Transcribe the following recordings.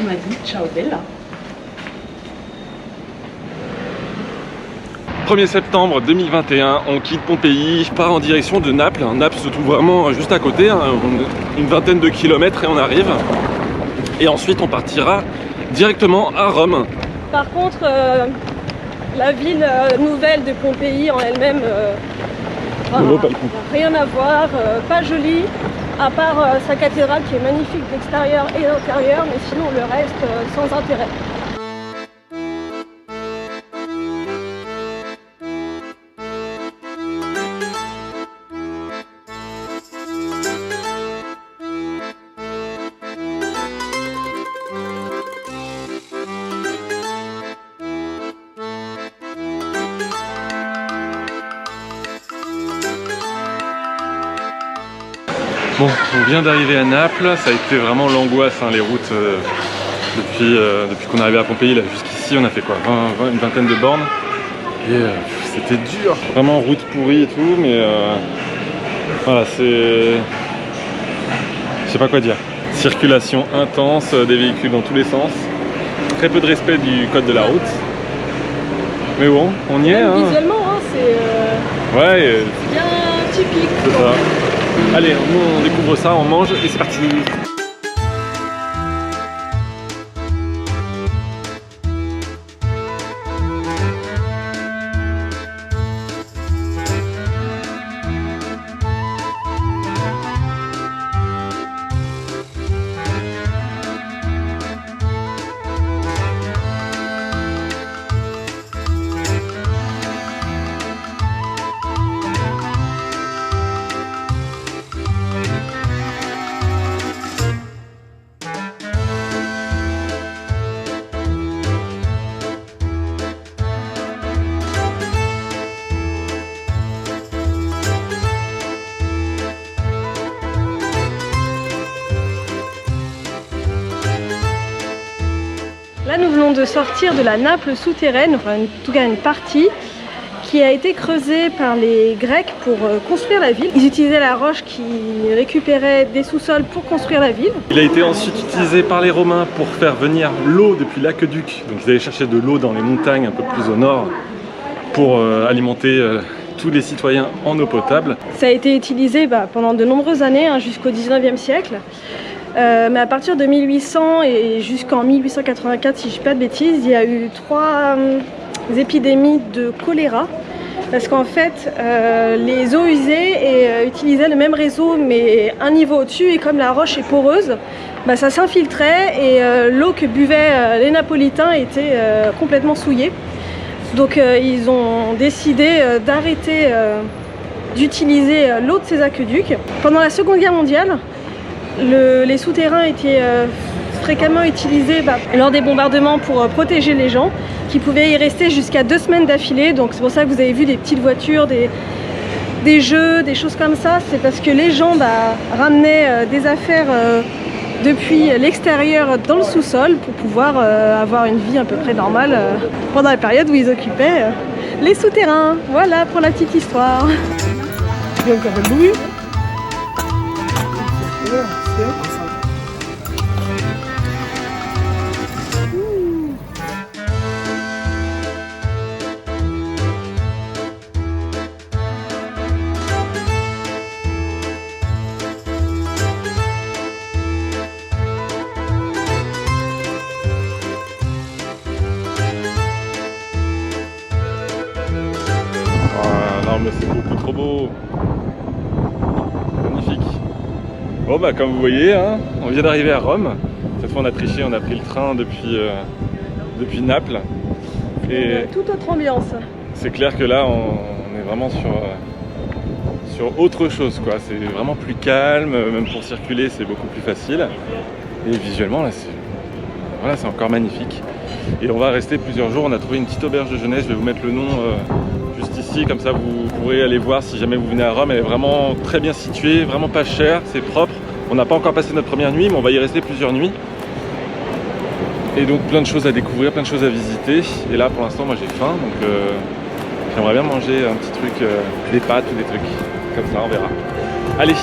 m'a dit ciao bella. 1er septembre 2021, on quitte Pompéi, part en direction de Naples. Naples se trouve vraiment juste à côté, hein, une vingtaine de kilomètres et on arrive. Et ensuite on partira directement à Rome. Par contre, la ville nouvelle de Pompéi en elle-même, rien à voir, pas jolie, à part sa cathédrale qui est magnifique d'extérieur et d'intérieur, mais sinon le reste sans intérêt. Bon, on vient d'arriver à Naples, ça a été vraiment l'angoisse, hein, les routes depuis qu'on est arrivé à Pompéi, là jusqu'ici on a fait quoi, une vingtaine de bornes et c'était dur, vraiment route pourrie et tout, mais voilà, c'est... je sais pas quoi dire. Circulation intense, des véhicules dans tous les sens, très peu de respect du code de la route, mais bon, on y est. Hein. Visuellement, hein, c'est ouais, bien typique. C'est ça. Allez, nous on découvre ça, on mange et c'est parti. Là, nous venons de sortir de la Naples souterraine, enfin en tout cas une partie, qui a été creusée par les Grecs pour construire la ville. Ils utilisaient la roche qui récupérait des sous-sols pour construire la ville. Il a été ensuite utilisé par les Romains pour faire venir l'eau depuis l'aqueduc. Donc ils allaient chercher de l'eau dans les montagnes un peu plus au nord pour alimenter tous les citoyens en eau potable. Ça a été utilisé pendant de nombreuses années, hein, jusqu'au 19e siècle. Mais à partir de 1800 et jusqu'en 1884, si je ne dis pas de bêtises, il y a eu 3 épidémies de choléra. Parce qu'en fait, les eaux usées utilisaient le même réseau, mais un niveau au-dessus, et comme la roche est poreuse, ça s'infiltrait et l'eau que buvaient les Napolitains était complètement souillée. Donc ils ont décidé d'arrêter d'utiliser l'eau de ces aqueducs. Pendant la Seconde Guerre mondiale, les souterrains étaient fréquemment utilisés lors des bombardements pour protéger les gens qui pouvaient y rester jusqu'à 2 semaines d'affilée. Donc c'est pour ça que vous avez vu des petites voitures, des jeux, des choses comme ça. C'est parce que les gens ramenaient des affaires depuis l'extérieur dans le sous-sol pour pouvoir avoir une vie à peu près normale pendant la période où ils occupaient les souterrains. Voilà pour la petite histoire. Il y a encore un bruit. Non mais c'est beaucoup trop beau. Magnifique. Bon comme vous voyez, hein, on vient d'arriver à Rome. Cette fois on a triché, on a pris le train depuis Naples. Et toute autre ambiance. C'est clair que là on est vraiment sur autre chose, quoi. C'est vraiment plus calme, même pour circuler c'est beaucoup plus facile. Et visuellement là c'est encore magnifique. Et on va rester plusieurs jours, on a trouvé une petite auberge de jeunesse, je vais vous mettre le nom juste ici, comme ça vous pourrez aller voir si jamais vous venez à Rome. Elle est vraiment très bien située, vraiment pas chère, c'est propre. On n'a pas encore passé notre première nuit, mais on va y rester plusieurs nuits. Et donc plein de choses à découvrir, plein de choses à visiter. Et là pour l'instant moi j'ai faim, donc j'aimerais bien manger un petit truc, des pâtes ou des trucs comme ça, on verra. Allez!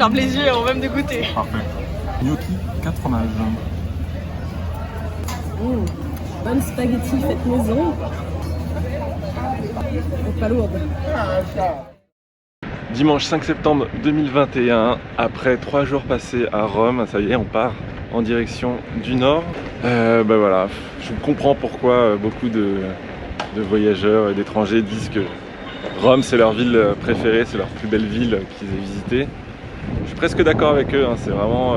ferme les yeux avant même de goûter. Parfait. Gnocchi 4 fromages. Bonne spaghetti faite maison. Pas lourde. Dimanche 5 septembre 2021, après 3 jours passés à Rome, ça y est, on part en direction du nord. Voilà, je comprends pourquoi beaucoup de voyageurs et d'étrangers disent que Rome c'est leur ville préférée, c'est leur plus belle ville qu'ils aient visitée. Je suis presque d'accord avec eux, hein, c'est vraiment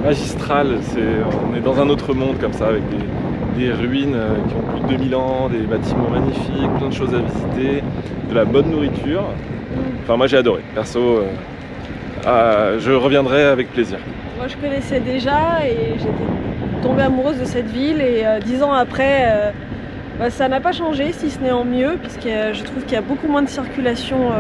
magistral, on est dans un autre monde comme ça, avec des ruines qui ont plus de 2000 ans, des bâtiments magnifiques, plein de choses à visiter, de la bonne nourriture. Enfin moi j'ai adoré, perso, je reviendrai avec plaisir. Moi je connaissais déjà et j'étais tombée amoureuse de cette ville et 10 ans après, ça n'a pas changé, si ce n'est en mieux, puisque je trouve qu'il y a beaucoup moins de circulation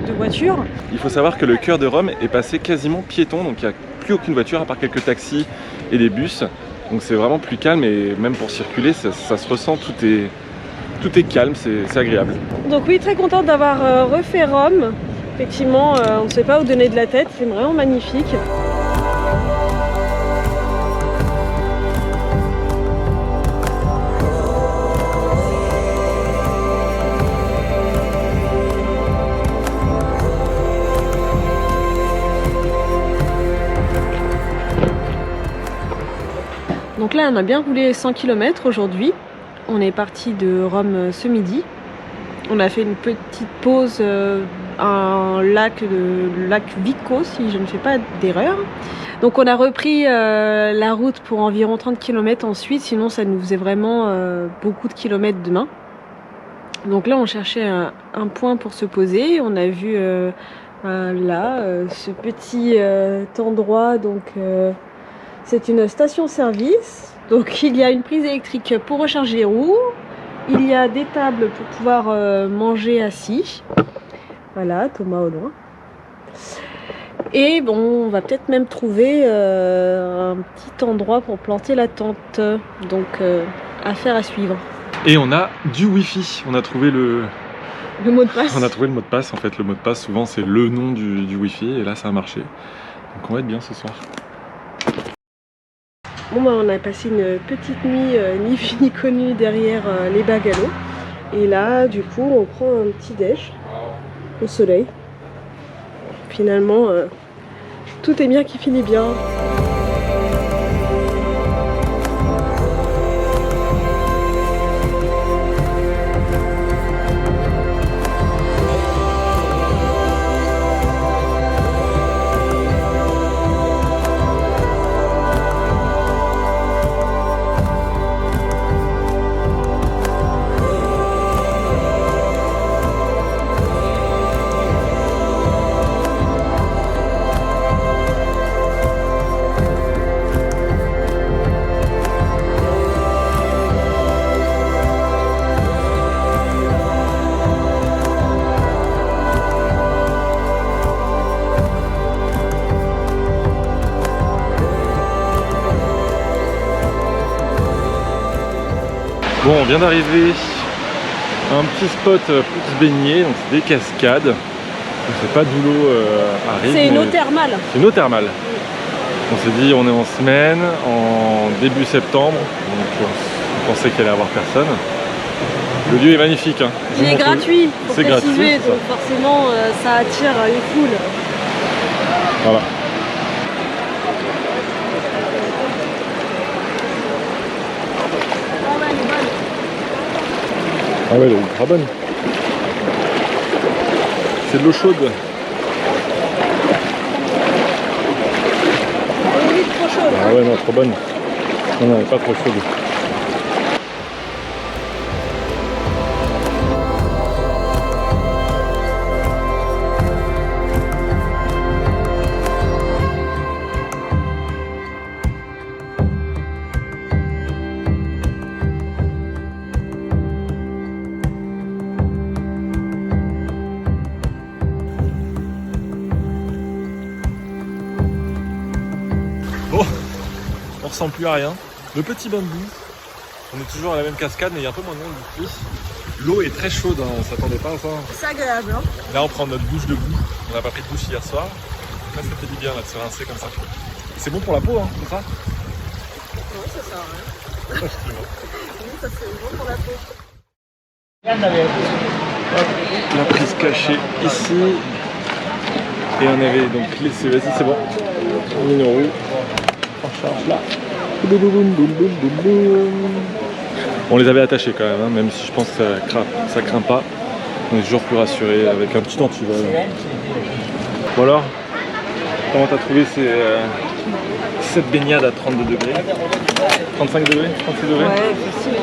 de voitures. Il faut savoir que le cœur de Rome est passé quasiment piéton, donc il n'y a plus aucune voiture à part quelques taxis et des bus. Donc c'est vraiment plus calme et même pour circuler, ça se ressent, tout est calme, c'est agréable. Donc oui, très contente d'avoir refait Rome. Effectivement, on ne sait pas où donner de la tête, c'est vraiment magnifique. Donc là, on a bien roulé 100 km aujourd'hui. On est parti de Rome ce midi. On a fait une petite pause à un lac Vico, si je ne fais pas d'erreur. Donc on a repris la route pour environ 30 km ensuite, sinon ça nous faisait vraiment beaucoup de kilomètres demain. Donc là on cherchait un point pour se poser. On a vu ce petit endroit, donc c'est une station-service. Donc il y a une prise électrique pour recharger les roues. Il y a des tables pour pouvoir manger assis. Voilà, Thomas au loin. Et bon, on va peut-être même trouver un petit endroit pour planter la tente. Donc, affaire à suivre. Et on a du Wi-Fi. On a trouvé le mot de passe. On a trouvé le mot de passe. En fait, le mot de passe, souvent, c'est le nom du Wi-Fi. Et là, ça a marché. Donc, on va être bien ce soir. Bon, on a passé une petite nuit ni vue ni connue derrière les bungalows. Et là, du coup, on prend un petit déj au soleil. Finalement, tout est bien qui finit bien. Bon, on vient d'arriver à un petit spot pour se baigner, donc c'est des cascades. Donc c'est pas d'où l'eau arrive. C'est une eau thermale. C'est une eau thermale. On s'est dit on est en semaine, en début septembre, donc on pensait qu'il allait y avoir personne. Le lieu est magnifique. Hein. Il est gratuit, c'est gratuit, donc forcément ça attire les foules. Voilà. Ah ouais, elle est ultra bonne. C'est de l'eau chaude. Oui, trop chaude. Ah ouais, non, trop bonne. Non, non, elle est pas trop chaude. Bon, on ressemble plus à rien. Le petit bain de boue. On est toujours à la même cascade, mais il y a un peu moins de monde ici. L'eau est très chaude, hein. On s'attendait pas à ça. C'est agréable, hein. Là, on prend notre douche de boue. On n'a pas pris de douche hier soir. Là, ça fait du bien là, de se rincer comme ça. C'est bon pour la peau, hein, c'est ça? Non, ça sert à rien. Oui, ça c'est bon pour la peau. Hop, la prise cachée ici. Et on avait donc laissé, vas-y, c'est bon. 1 000 €. En charge là. Boum, boum, boum, boum, boum, boum. On les avait attachés quand même, hein, même si je pense que ça craint pas. On est toujours plus rassuré avec un petit antivol. Bon alors, comment t'as trouvé cette baignade à 32 degrés? 35 degrés? 36 degrés? Ouais, facile.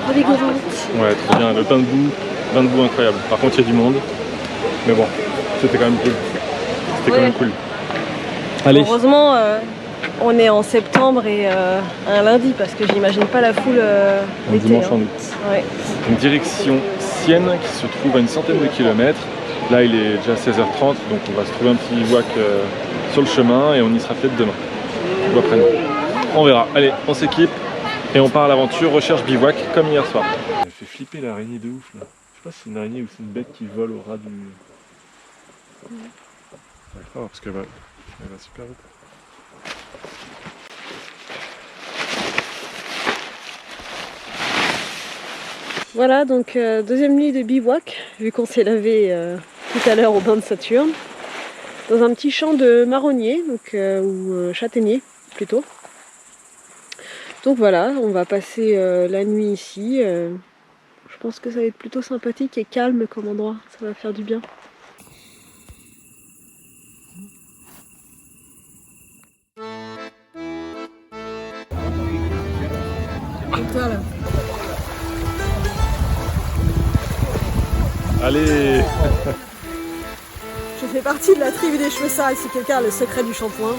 Revigorante. Ouais, très bien. Le bain de boue incroyable. Par contre, il y a du monde. Mais bon, c'était quand même cool. C'était quand même cool. Allez. Heureusement, on est en septembre et un lundi parce que j'imagine pas la foule Un l'été. dimanche en Hein. août. Ouais. Une direction Sienne qui se trouve à une centaine de kilomètres. Là, il est déjà 16h30, donc on va se trouver un petit bivouac sur le chemin et on y sera peut-être demain ou après-demain. On verra. Allez, on s'équipe et on part à l'aventure, recherche bivouac comme hier soir. Elle fait flipper l'araignée de ouf là. Je sais pas si c'est une araignée ou c'est une bête qui vole au ras du... D'accord, parce qu'elle va super vite. Voilà, donc deuxième nuit de bivouac, vu qu'on s'est lavé tout à l'heure au bain de Saturne, dans un petit champ de marronniers, donc, ou châtaigniers plutôt. Donc voilà, on va passer la nuit ici. Je pense que ça va être plutôt sympathique et calme comme endroit, ça va faire du bien. Et toi là? Allez. Je fais partie de la tribu des cheveux sales si quelqu'un a le secret du shampoing.